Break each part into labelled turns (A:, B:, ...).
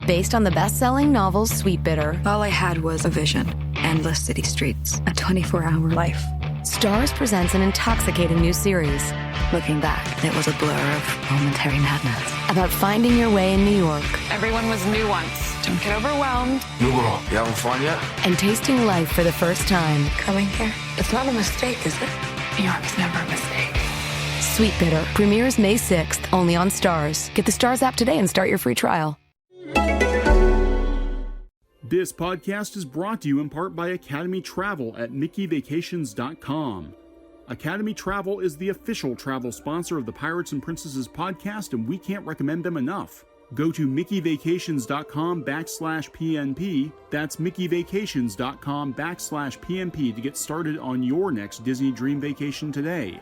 A: based on the best-selling novel Sweet Bitter.
B: All I had was a vision. Endless city streets. A 24-hour life.
A: Stars presents an intoxicating new series.
B: Looking back, it was a blur of momentary madness.
A: About finding your way in New York.
C: Everyone was new once. Don't get overwhelmed.
D: New girl, you having fun yet?
A: And tasting life for the first time.
B: Coming here, it's not a mistake, is it?
C: New York's never a mistake.
A: Sweet Bitter premieres May 6th, only on Stars. Get the Stars app today and start your free trial.
E: This podcast is brought to you in part by Academy Travel at MickeyVacations.com. Academy Travel is the official travel sponsor of the Pirates and Princesses podcast, and we can't recommend them enough. Go to MickeyVacations.com/PNP. That's MickeyVacations.com/PNP to get started on your next Disney dream vacation today.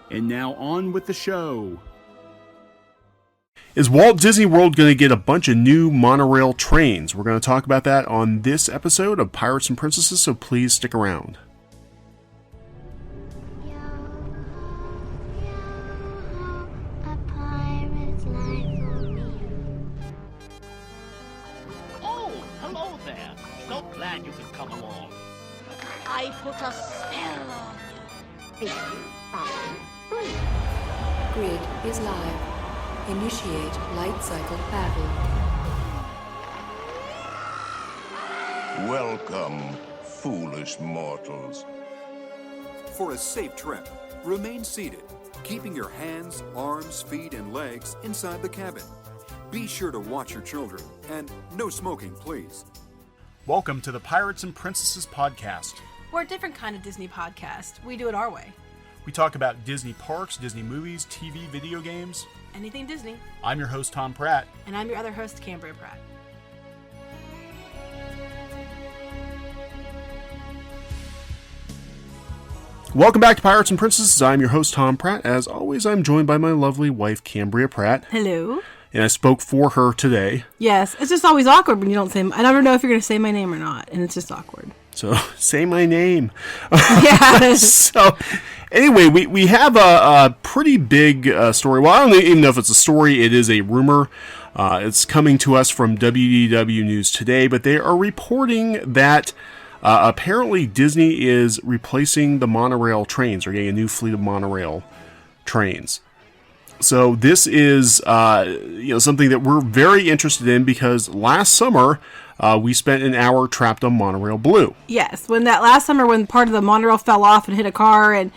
E: And now on with the show. Is Walt Disney World going to get a bunch of new monorail trains? We're going to talk about that on this episode of Pirates and Princesses, so please stick around.
F: Oh, hello there. So glad you could come along.
G: I put a spell on you.
H: Grid is live. Initiate light cycle battle.
I: Welcome, foolish mortals.
J: For a safe trip, remain seated, keeping your hands, arms, feet, and legs inside the cabin. Be sure to watch your children, and no smoking, please.
E: Welcome to the Pirates and Princesses podcast.
K: We're a different kind of Disney podcast. We do it our way.
E: We talk about Disney parks, Disney movies, TV, video games.
K: Anything Disney.
E: I'm your host, Thom Pratt.
K: And I'm your other host, Cambria Pratt.
E: Welcome back to Pirates and Princesses. I'm your host, Thom Pratt. As always, I'm joined by my lovely wife, Cambria Pratt.
K: Hello.
E: And I spoke for her today.
K: Yes, it's just always awkward when you don't say, I never know if you're going to say my name or not, and it's just awkward.
E: So, say my name.
K: Yes.
E: So, anyway, we have a pretty big story. Well, I don't even know if it's a story. It is a rumor. It's coming to us from WDW News Today, but they are reporting that apparently Disney is replacing the monorail trains, or getting a new fleet of monorail trains. So this is something that we're very interested in because last summer we spent an hour trapped on Monorail Blue.
K: Yes, when last summer when part of the monorail fell off and hit a car and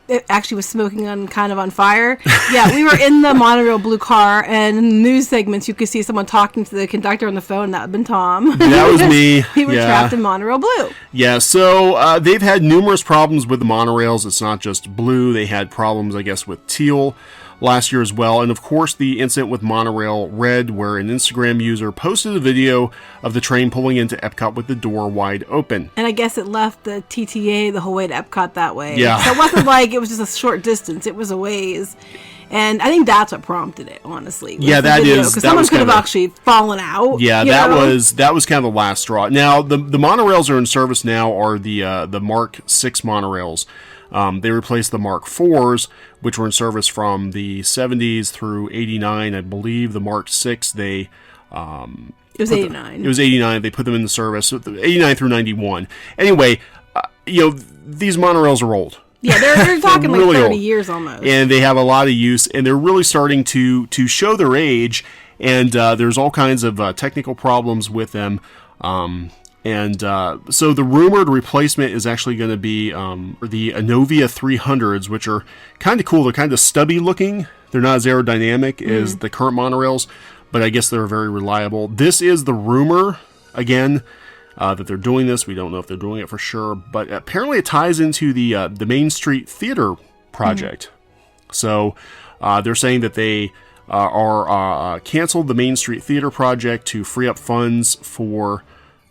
K: it actually was smoking on fire. Yeah, we were in the Monorail Blue car, and in the news segments you could see someone talking to the conductor on the phone. That would have been Tom.
E: That was me.
K: We were trapped in Monorail Blue.
E: Yeah, so they've had numerous problems with the monorails. It's not just blue. They had problems, I guess, with teal last year as well. And of course, the incident with Monorail Red, where an Instagram user posted a video of the train pulling into Epcot with the door wide open.
K: And I guess it left the TTA the whole way to Epcot that way.
E: Yeah.
K: So it wasn't like it was just a short distance. It was a ways. And I think that's what prompted it, honestly.
E: Yeah, that is.
K: Because someone could have actually fallen out.
E: Yeah, that was kind of the last straw. Now, the monorails are in service now are the Mark 6 monorails. They replaced the Mark 4s, which were in service from the 70s through 89. I believe the Mark 6, they...
K: it was 89.
E: It was 89. They put them in the service, so 89 through 91. Anyway, these monorails are old.
K: Yeah, they're talking
E: really
K: like 30
E: old.
K: years almost.
E: And they have a lot of use, and they're really starting to show their age, and there's all kinds of technical problems with them. So the rumored replacement is actually going to be the Anovia 300s, which are kind of cool. They're kind of stubby looking. They're not as aerodynamic as the current monorails, but I guess they're very reliable. This is the rumor, again, that they're doing this. We don't know if they're doing it for sure, but apparently it ties into the Main Street Theater project. So they're saying that they are canceled the Main Street Theater project to free up funds for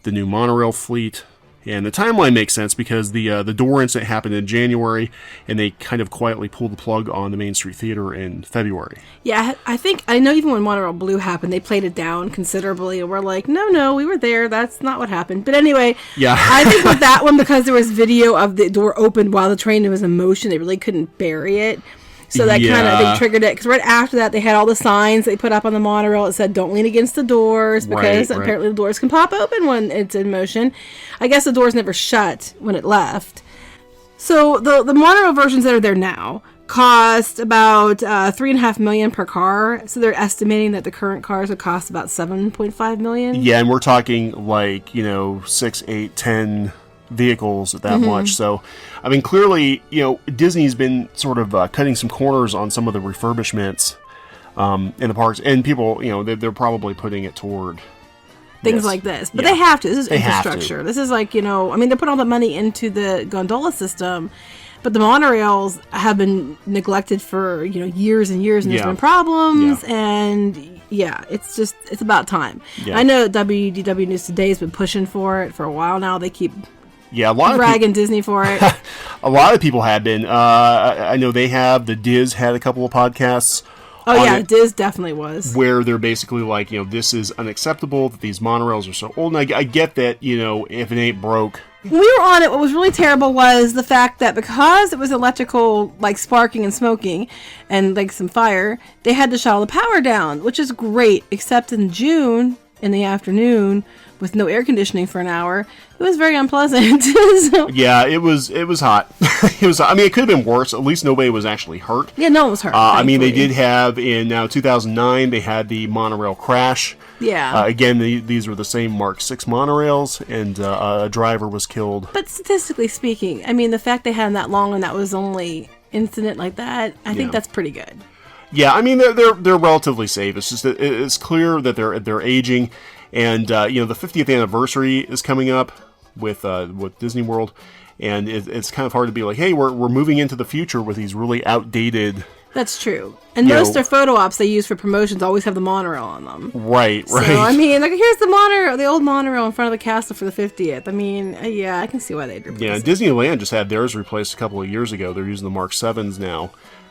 E: the new monorail fleet. And the timeline makes sense because the door incident happened in January, and they kind of quietly pulled the plug on the Main Street Theater in February.
K: Yeah, I know even when Monorail Blue happened, they played it down considerably, and we're like, no, we were there. That's not what happened. But anyway,
E: yeah.
K: I think with that one, because there was video of the door open while the train was in motion, they really couldn't bury it. So that kind of,
E: Yeah.
K: they triggered it. Because right after that, they had all the signs they put up on the monorail. It said, don't lean against the doors, because
E: Right.
K: apparently the doors can pop open when it's in motion. I guess the doors never shut when it left. So the monorail versions that are there now cost about $3.5 million per car. So they're estimating that the current cars would cost about $7.5 million.
E: Yeah, and we're talking like, 6, 8, 10 vehicles at that much. So, I mean, clearly, Disney's been sort of cutting some corners on some of the refurbishments in the parks, and people, they're probably putting it toward
K: things like this. But
E: Yeah.
K: they have to. This is
E: They have to.
K: infrastructure. This is like, I mean, they put all the money into the gondola system, but the monorails have been neglected for, years and years, and there's
E: Yeah.
K: been problems, and it's about time.
E: Yeah.
K: I know WDW News Today has been pushing for it for a while now. They keep
E: Yeah, a lot of
K: dragging Disney for it.
E: a lot of people have been. I know they have. The Diz had a couple of podcasts.
K: Oh
E: on
K: yeah,
E: it
K: Diz definitely was.
E: where they're basically like, this is unacceptable that these monorails are so old. And I get that, if it ain't broke.
K: When we were on it, what was really terrible was the fact that because it was electrical, like sparking and smoking and like some fire, they had to shut all the power down, which is great, except in June in the afternoon with no air conditioning for an hour. It was very unpleasant. So,
E: Yeah, it was hot. It was. I mean, it could have been worse. At least nobody was actually hurt.
K: yeah, no one was hurt.
E: I mean, they
K: thankfully.
E: did have in 2009. They had the monorail crash.
K: Yeah.
E: Again, these were the same Mark 6 monorails, and a driver was killed.
K: But statistically speaking, I mean, the fact they had them that long and that was only incident like that, I think that's pretty good.
E: Yeah, I mean they're relatively safe. It's just that it's clear that they're aging, and the 50th anniversary is coming up with Disney World, and it's kind of hard to be like, hey, we're moving into the future with these really outdated.
K: That's true. And
E: You
K: most
E: know-
K: of their photo ops they use for promotions always have the monorail on them.
E: Right.
K: So, I mean, like, here's the monorail, the old monorail in front of the castle for the 50th. I mean, yeah, I can see why they'd replace
E: Yeah,
K: it.
E: Disneyland just had theirs replaced a couple of years ago. They're using the Mark 7s now,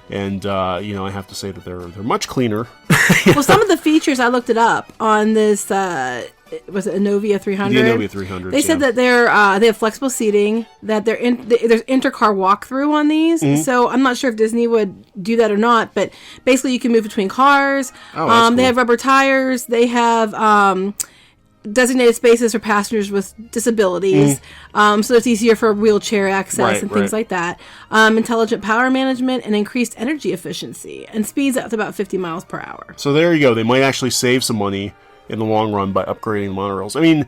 E: and I have to say that they're much cleaner.
K: Well, some of the features, I looked it up on this, was it Inovia 300?
E: The Inovia 300s,
K: They said
E: yeah.
K: that they have flexible seating, that there's inter-car walkthrough on these.
E: Mm-hmm.
K: So I'm not sure if Disney would do that or not, but basically you can move between cars.
E: Oh, that's
K: They
E: cool.
K: have rubber tires. They have designated spaces for passengers with disabilities, so it's easier for wheelchair access
E: Right,
K: and things
E: right.
K: like that. Intelligent power management and increased energy efficiency, and speeds up to about 50 miles per hour.
E: So there you go. They might actually save some money in the long run by upgrading the monorails. I mean,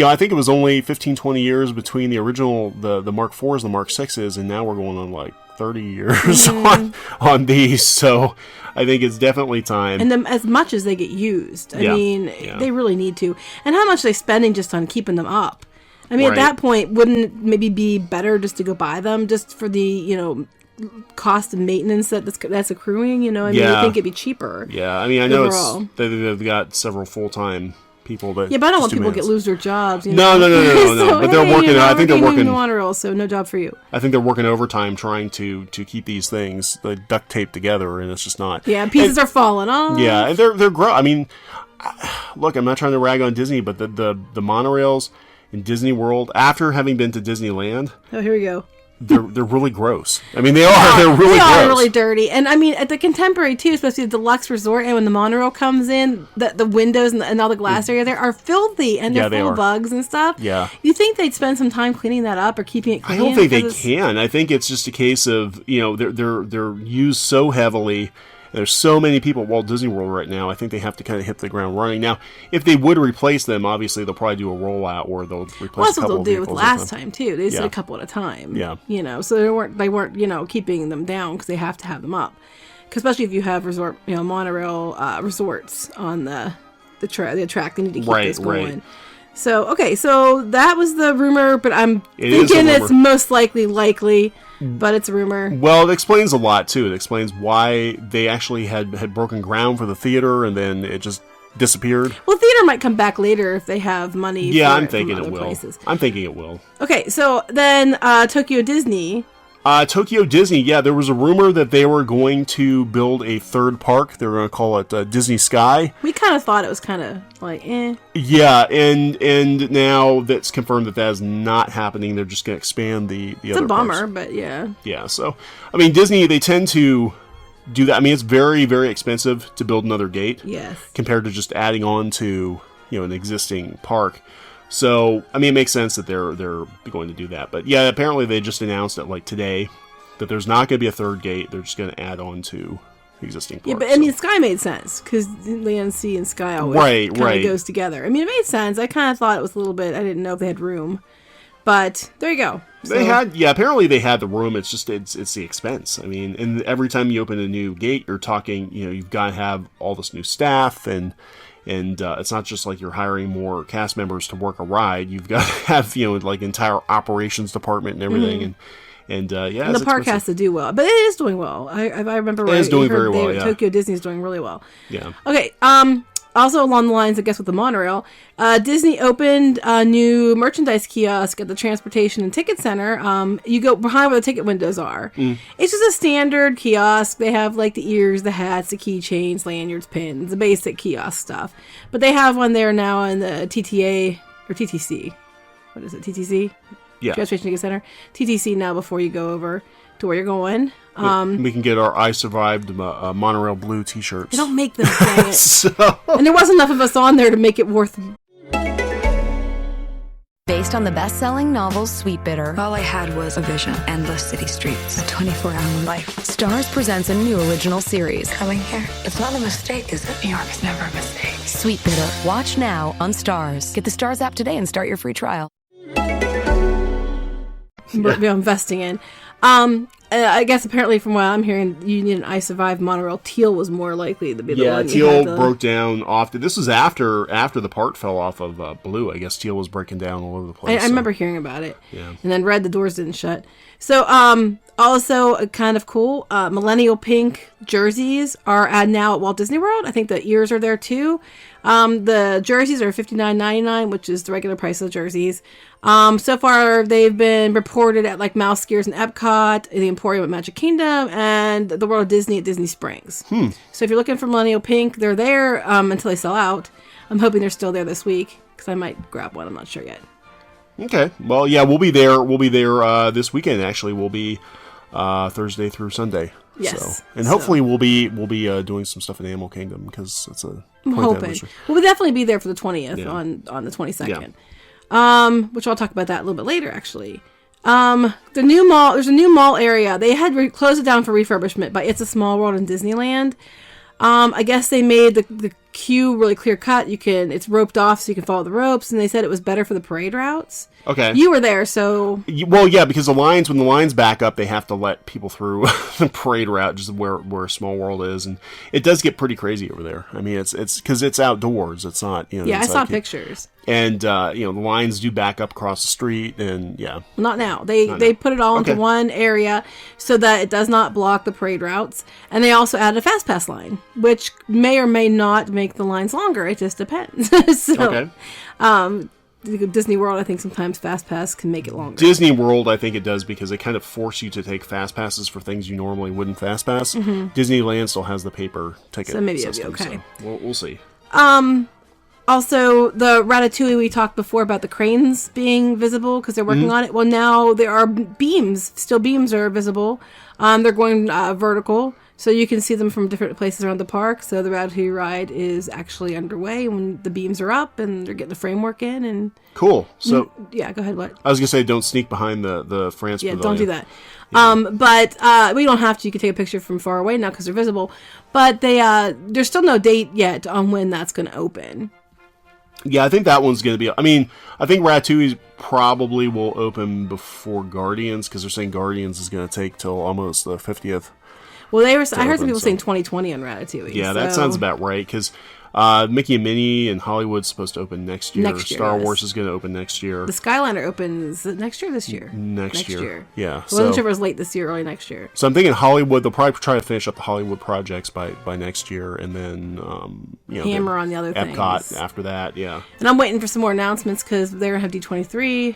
E: I think it was only 15, 20 years between the original, the Mark 4s and the Mark 6s, and now we're going on like 30 years on these. So I think it's definitely time.
K: And then as much as they get used, I
E: Yeah,
K: mean,
E: yeah.
K: they really need to. And how much are they spending just on keeping them up? I mean,
E: Right.
K: at that point, wouldn't it maybe be better just to go buy them just for the, cost of maintenance that's accruing? I mean,
E: Yeah.
K: I think it'd be cheaper.
E: Yeah, I mean, I know
K: overall.
E: they've got several full-time people that.
K: Yeah, but I don't want
E: just do
K: people to
E: maintenance.
K: lose their jobs.
E: No.
K: So,
E: But they're
K: hey,
E: working.
K: you're
E: I
K: not
E: think they're
K: in
E: working.
K: the monorail, so no job for you.
E: I think they're working overtime trying to keep these things duct taped together, and it's just not.
K: Yeah, pieces are falling off.
E: Yeah, and they're I mean, look, I'm not trying to rag on Disney, but the monorails in Disney World, after having been to Disneyland,
K: Oh, here we go.
E: they're really gross. I mean, they are. They're really
K: They
E: gross.
K: are really dirty. And I mean, at the Contemporary too, especially the deluxe resort, and when the monorail comes in, the windows and all the glass area there are filthy, and they're
E: Yeah, they
K: full
E: are.
K: of bugs and stuff.
E: Yeah.
K: You think they'd spend some time cleaning that up or keeping it
E: I
K: clean?
E: don't think they
K: Because
E: can. I think it's just a case of they're used so heavily. There's so many people at Walt Disney World right now. I think they have to kind of hit the ground running. Now, if they would replace them, obviously they'll probably do a rollout, or they'll replace
K: Well, that's
E: a
K: what
E: couple
K: they'll
E: of
K: do with
E: vehicles
K: last
E: at a
K: time too. They said
E: Yeah.
K: a couple at a time.
E: Yeah.
K: So they weren't keeping them down because they have to have them up. 'Cause especially if you have resort monorail resorts on the track, they need to keep
E: Right,
K: this going.
E: right.
K: So so that was the rumor, but I'm
E: It is a
K: thinking it's
E: rumor.
K: most likely, but it's a rumor.
E: Well, it explains a lot too. It explains why they actually had broken ground for the theater, and then it just disappeared.
K: Well, theater might come back later if they have money.
E: Yeah,
K: for
E: I'm
K: it from
E: thinking it
K: other
E: will.
K: places.
E: I'm thinking it will.
K: Okay, so then Tokyo Disney.
E: Tokyo Disney, yeah, there was a rumor that they were going to build a third park. They were going to call it Disney Sky.
K: We kind of thought it was kind of like, eh.
E: Yeah, and now that's confirmed that is not happening. They're just going to expand the
K: It's
E: other
K: a bummer,
E: parks.
K: but yeah.
E: Yeah, so, I mean, Disney, they tend to do that. I mean, it's very, very expensive to build another gate.
K: Yes.
E: Compared to just adding on to, an existing park. So, I mean, it makes sense that they're going to do that. But yeah, apparently they just announced it like today that there's not going to be a third gate. They're just going to add on to the existing park.
K: Yeah, but I mean, Sky made sense because land, sea, and sky always kind of goes together. I mean, it made sense. I kind of thought it was a little bit. I didn't know if they had room, but there you go. So,
E: they had, apparently they had the room. It's just it's the expense. I mean, and every time you open a new gate, you're talking. You've got to have all this new staff and it's not just like you're hiring more cast members to work a ride. You've got to have like entire operations department and everything. And
K: the park has to do well, but it is doing well. I remember right.
E: It is doing very well. Yeah.
K: Tokyo Disney is doing really well.
E: Yeah.
K: Okay. Also along the lines, I guess, with the monorail, Disney opened a new merchandise kiosk at the Transportation and Ticket Center. You go behind where the ticket windows are. It's just a standard kiosk. They have like the ears, the hats, the keychains, lanyards, pins, the basic kiosk stuff. But they have one there now in the TTA or TTC. What is it? TTC?
E: Yeah.
K: Transportation Ticket Center. TTC now before you go over to where you're going.
E: We can get our I Survived Monorail Blue t-shirts.
K: They don't make them, dang it. And there wasn't enough of us on there to make it worth.
A: Based on the best-selling novel Sweet Bitter,
B: All I had was a vision. Endless city streets. A 24-hour life.
A: Starz presents a new original series.
B: Coming here. It's not a mistake, is it?
C: New York is never a mistake.
A: Sweet Bitter. Watch now on Starz. Get the Starz app today and start your free trial.
K: We're investing in. I guess apparently from what I'm hearing, you need an I Survived monorail. Teal was more likely to be the one.
E: Yeah, Teal broke down often. This was after the part fell off of Blue. I guess Teal was breaking down all over the place.
K: I remember hearing about it.
E: Yeah.
K: And then Red, the doors didn't shut. So also kind of cool, millennial pink jerseys are now at Walt Disney World. I think the ears are there too. The jerseys are $59.99, which is the regular price of the jerseys. So far, they've been reported at like Mouse Gears and Epcot, the Emporium at Magic Kingdom, and the World of Disney at Disney Springs. So if you're looking for millennial pink, they're there until they sell out. I'm hoping they're still there this week because I might grab one. I'm not sure yet.
E: Okay. Well, yeah, we'll be there. We'll be there this weekend. Actually, we'll be Thursday through Sunday.
K: Yes.
E: So, and hopefully we'll be doing some stuff in Animal Kingdom because it's a.
K: I'm hoping we'll definitely be there for the 20th on the 22nd. Which I'll talk about that a little bit later, actually. The new mall. There's a new mall area. They had closed it down for refurbishment, but It's a Small World in Disneyland. I guess they made the queue really clear cut. It's roped off so you can follow the ropes, and they said it was better for the parade routes.
E: Okay.
K: You were there, so...
E: Well, yeah, because when the lines back up, they have to let people through the parade route, just where Small World is, and it does get pretty crazy over there. I mean, it's because it's outdoors. It's not,
K: Yeah, I saw pictures.
E: And, the lines do back up across the street, and, yeah.
K: Not now. They put it all into one area so that it does not block the parade routes, and they also added a Fast Pass line, which may or may not make the lines longer. It just depends.
E: Okay.
K: Disney World, I think sometimes Fast Pass can make it longer.
E: Disney World, I think it does because they kind of force you to take Fast Passes for things you normally wouldn't Fast Pass. Disneyland still has the paper ticket
K: so maybe
E: system,
K: it'll be okay.
E: So we'll see.
K: Also, the Ratatouille, we talked before about the cranes being visible because they're working on it. Well, now there are beams. Still beams are visible. They're going vertical. So you can see them from different places around the park. So the Ratatouille ride is actually underway when the beams are up and they're getting the framework in. And
E: cool. So
K: yeah, go ahead. What?
E: I was gonna say, don't sneak behind the France Pavilion.
K: Don't do that. Yeah. But we don't have to. You can take a picture from far away now because they're visible. But there's still no date yet on when that's going to open.
E: Yeah, I think that one's going to be... I mean, I think Ratatouille probably will open before Guardians because they're saying Guardians is going to take till almost the 50th.
K: Well, I heard some people saying 2020 on Ratatouille.
E: Yeah, that sounds about right because Mickey and Minnie and Hollywood's supposed to open next year. Star Wars is going to open next year.
K: The Skyliner opens next year or this year?
E: Next year. Yeah.
K: I wasn't sure if it was late this year or early next year.
E: So I'm thinking Hollywood, they'll probably try to finish up the Hollywood projects by next year and then,
K: hammer on the other
E: Epcot
K: things.
E: after that, yeah.
K: And I'm waiting for some more announcements because they're going to have D23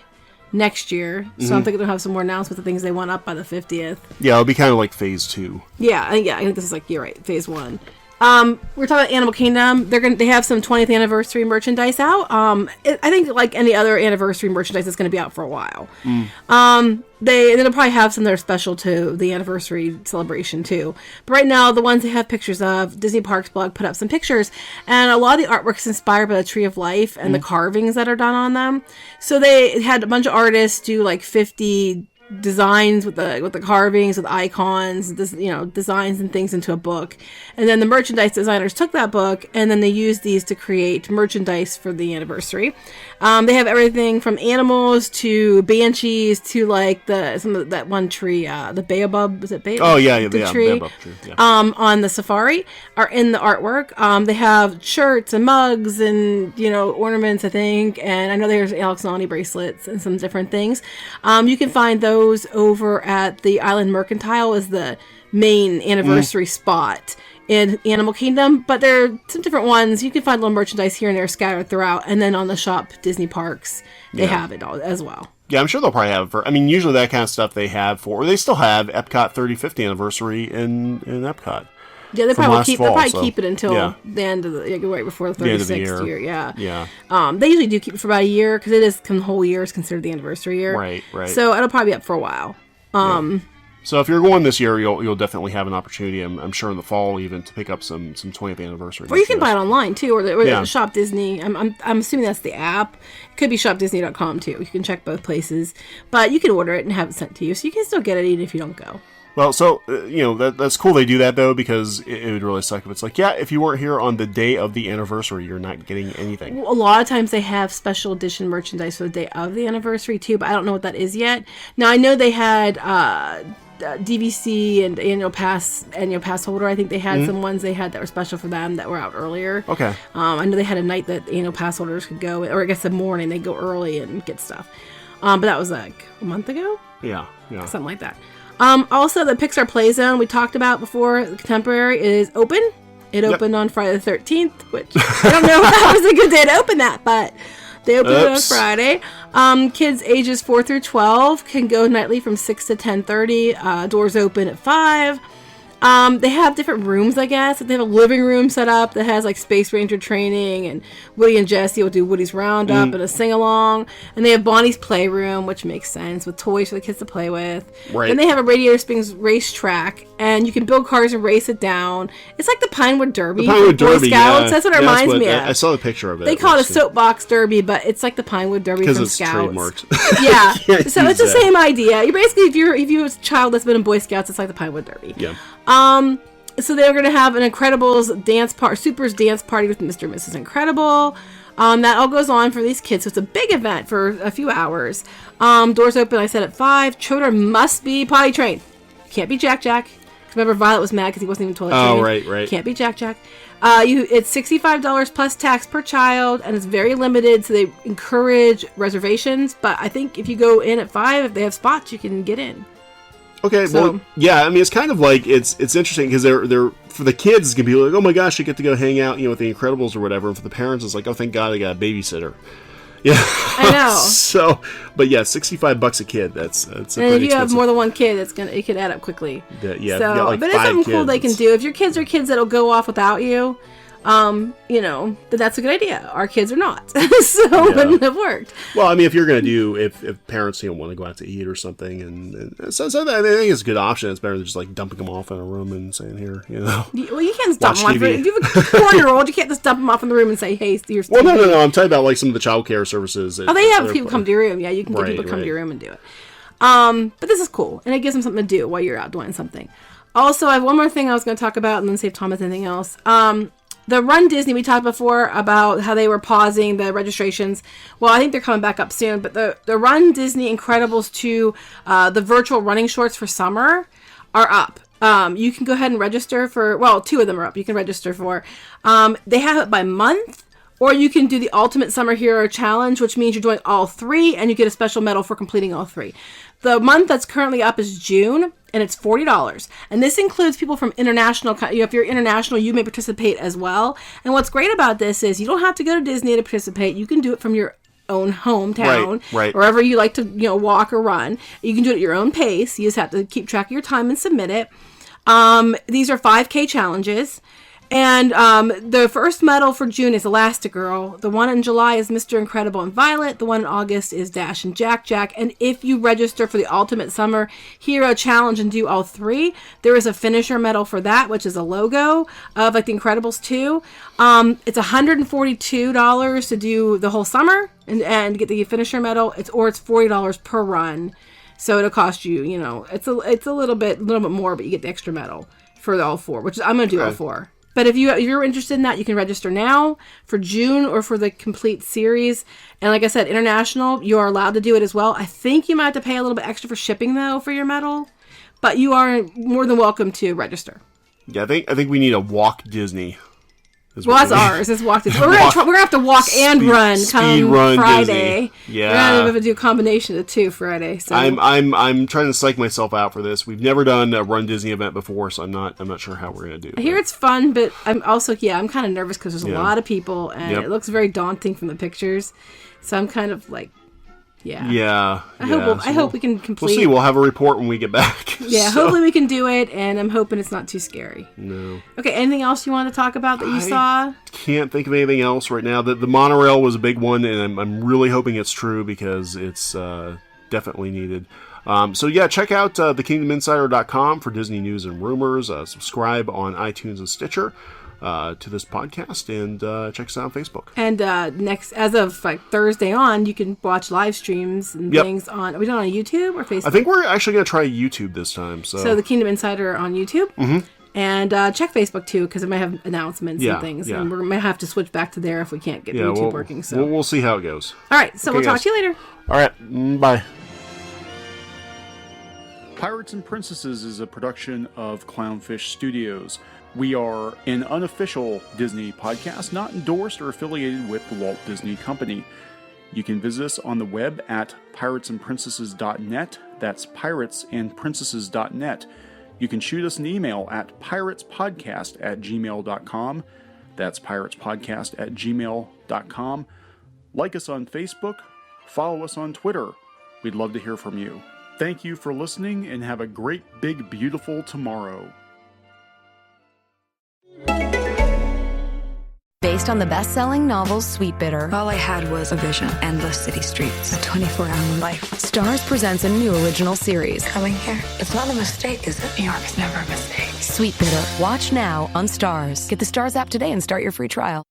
K: next year. So I'm thinking they'll have some more announcements of things they want up by the 50th.
E: Yeah, it'll be kind of like phase 2.
K: Yeah, I think this is you're right, phase 1. We're talking about Animal Kingdom. They have some 20th anniversary merchandise out. I think like any other anniversary merchandise, it's going to be out for a while. They'll probably have some that are special to the anniversary celebration too. But right now, the ones they have pictures of, Disney Parks blog put up some pictures, and a lot of the artwork is inspired by the Tree of Life and the carvings that are done on them. So they had a bunch of artists do like 50 designs with the carvings, with icons, designs and things into a book, and then the merchandise designers took that book and then they used these to create merchandise for the anniversary. They have everything from animals to banshees to like that one tree, the baobab. Was it baobab?
E: Oh yeah,
K: the tree.
E: Baobab tree. Yeah.
K: On the safari are in the artwork. They have shirts and mugs and ornaments, I think, and I know there's Alex and Ani bracelets and some different things. You can find those over at the Island Mercantile is the main anniversary spot in Animal Kingdom, but there are some different ones. You can find little merchandise here and there scattered throughout, and then on the Shop Disney Parks, they have it all as well.
E: Yeah, I'm sure they'll probably have it for, usually that kind of stuff they have for, or they still have Epcot 35th anniversary in Epcot.
K: Yeah, they probably keep it until the end of right before the 36th year. Yeah. They usually do keep it for about a year because it is the whole year is considered the anniversary year.
E: Right.
K: So it'll probably be up for a while.
E: So if you're going this year, you'll definitely have an opportunity. I'm sure in the fall even to pick up some 20th anniversary.
K: Or you can buy it online too, or Shop Disney. I'm assuming that's the app. It could be shopdisney.com too. You can check both places, but you can order it and have it sent to you, so you can still get it even if you don't go.
E: Well, so, that's cool they do that, though, because it would really suck if it's like, if you weren't here on the day of the anniversary, you're not getting anything.
K: A lot of times they have special edition merchandise for the day of the anniversary, too, but I don't know what that is yet. Now, I know they had DVC and annual pass holder. I think they had some ones they had that were special for them that were out earlier.
E: Okay.
K: I know they had a night that annual pass holders could go, or I guess the morning they go early and get stuff. But that was like a month ago?
E: Yeah.
K: Something like that. Also, the Pixar Play Zone we talked about before, the Contemporary, is open. It opened on Friday the 13th, which I don't know if that was a good day to open that, but they opened it on Friday. Kids ages 4 through 12 can go nightly from 6 to 10:30. Doors open at 5. They have different rooms, I guess. They have a living room set up that has like Space Ranger training, and Woody and Jesse will do Woody's Roundup and a sing-along. And they have Bonnie's Playroom, which makes sense, with toys for the kids to play with.
E: Right.
K: And they have a Radiator Springs racetrack, and you can build cars and race it down. It's like the Pinewood Derby.
E: The Pinewood Derby,
K: Scouts. That's what it reminds me of.
E: I saw the picture of it.
K: They call it a soapbox derby, but it's like the Pinewood Derby from
E: Scouts.
K: Because it's
E: trademarked.
K: Yeah. So it's the same idea. You basically, if you a child that's been in Boy Scouts, it's like the Pinewood Derby.
E: Yeah.
K: So they're going to have an Incredibles Supers dance party with Mr. and Mrs. Incredible. That all goes on for these kids. So it's a big event for a few hours. Doors open, I said, at 5. Children must be potty trained. Can't be Jack. Remember, Violet was mad because he wasn't even toilet trained.
E: Oh, right.
K: Can't be Jack. It's $65 plus tax per child, and it's very limited, so they encourage reservations. But I think if you go in at 5, if they have spots, you can get in.
E: Okay, well, yeah, it's kind of like, it's interesting, because they're for the kids, it's going to be like, oh my gosh, you get to go hang out, with the Incredibles or whatever, and for the parents, it's like, oh, thank God I got a babysitter. Yeah.
K: I know.
E: So, but yeah, $65 a kid, that's a pretty expensive.
K: And if you have more than one kid, it could add up quickly.
E: Yeah,
K: so,
E: like
K: but it's something cool they can do. If your kids are kids that'll go off without you, then that's a good idea. Our kids are not, so it wouldn't have worked.
E: Well, if you're going to do, if parents want to go out to eat or something, and so I think it's a good option. It's better than just like dumping them off in a room and saying, here,
K: Well, you can't dump them off. If you have a 4-year-old, you can't just dump them off in the room and say, hey, here's TV.
E: Well, no. I'm talking about like some of the child care services.
K: They have people come to your room. Yeah, you can get people to come to your room and do it. But this is cool, and it gives them something to do while you're out doing something. Also, I have one more thing I was going to talk about, and then see if Tom has anything else. The Run Disney, we talked before about how they were pausing the registrations. Well, I think they're coming back up soon, but the Run Disney Incredibles 2, the virtual running shorts for summer are up. You can go ahead and register for, 2 of them are up. You can register for. They have it by month, or you can do the Ultimate Summer Hero Challenge, which means you're doing all 3, and you get a special medal for completing all 3. The month that's currently up is June, and it's $40. And this includes people from international. If you're international, you may participate as well. And what's great about this is you don't have to go to Disney to participate. You can do it from your own hometown,
E: right.
K: Wherever you like to, walk or run. You can do it at your own pace. You just have to keep track of your time and submit it. These are 5K challenges. And the first medal for June is Elastigirl. The one in July is Mr. Incredible and Violet. The one in August is Dash and Jack Jack. And if you register for the Ultimate Summer Hero Challenge and do all 3, there is a finisher medal for that, which is a logo of like the Incredibles 2. It's $142 to do the whole summer and get the finisher medal. It's $40 per run. So it'll cost you, it's a little bit more, but you get the extra medal for all 4, which I'm going to do all 4. But if you're interested in that, you can register now for June or for the complete series. And like I said, international, you are allowed to do it as well. I think you might have to pay a little bit extra for shipping, though, for your medal. But you are more than welcome to register.
E: Yeah, I think we need a Walk Disney.
K: Well, that's ours. It's Walk Disney. We're gonna have to walk and run come Friday.
E: Disney. Yeah,
K: we're gonna have to do a combination of the 2 Friday. So
E: I'm trying to psych myself out for this. We've never done a Run Disney event before, so I'm not sure how we're gonna do.
K: I hear it's fun, but I'm also I'm kind of nervous because there's a lot of people and it looks very daunting from the pictures. So I'm kind of like. Yeah. I hope we can complete.
E: We'll see. We'll have a report when we get back.
K: Yeah, hopefully we can do it, and I'm hoping it's not too scary.
E: No.
K: Okay, anything else you want to talk about that you saw?
E: Can't think of anything else right now. The monorail was a big one, and I'm really hoping it's true because it's definitely needed. So check out thekingdominsider.com for Disney news and rumors. Subscribe on iTunes and Stitcher. To this podcast, and check us out on Facebook.
K: And as of Thursday on, you can watch live streams and things on. Are we doing on YouTube or Facebook?
E: I think we're actually going to try YouTube this time. So the
K: Kingdom Insider on YouTube. Mm-hmm. And check Facebook too, because it might have announcements and things. Yeah. And we might have to switch back to there if we can't get YouTube working. So
E: we'll see how it goes.
K: All right, so we'll talk to you later.
E: All right, bye.
D: Pirates and Princesses is a production of Clownfish Studios. We are an unofficial Disney podcast, not endorsed or affiliated with the Walt Disney Company. You can visit us on the web at piratesandprincesses.net. That's piratesandprincesses.net. You can shoot us an email at piratesspodcast@gmail.com. That's piratesspodcast@gmail.com. Like us on Facebook. Follow us on Twitter. We'd love to hear from you. Thank you for listening, and have a great, big, beautiful tomorrow.
A: Based on the best-selling novel Sweet Bitter.
B: All I had was a vision. Endless city streets. A 24-hour life.
A: Stars presents a new original series.
B: Coming here. It's not a mistake, is it?
C: New York's never a mistake.
A: Sweet Bitter. Watch now on Stars. Get the Stars app today and start your free trial.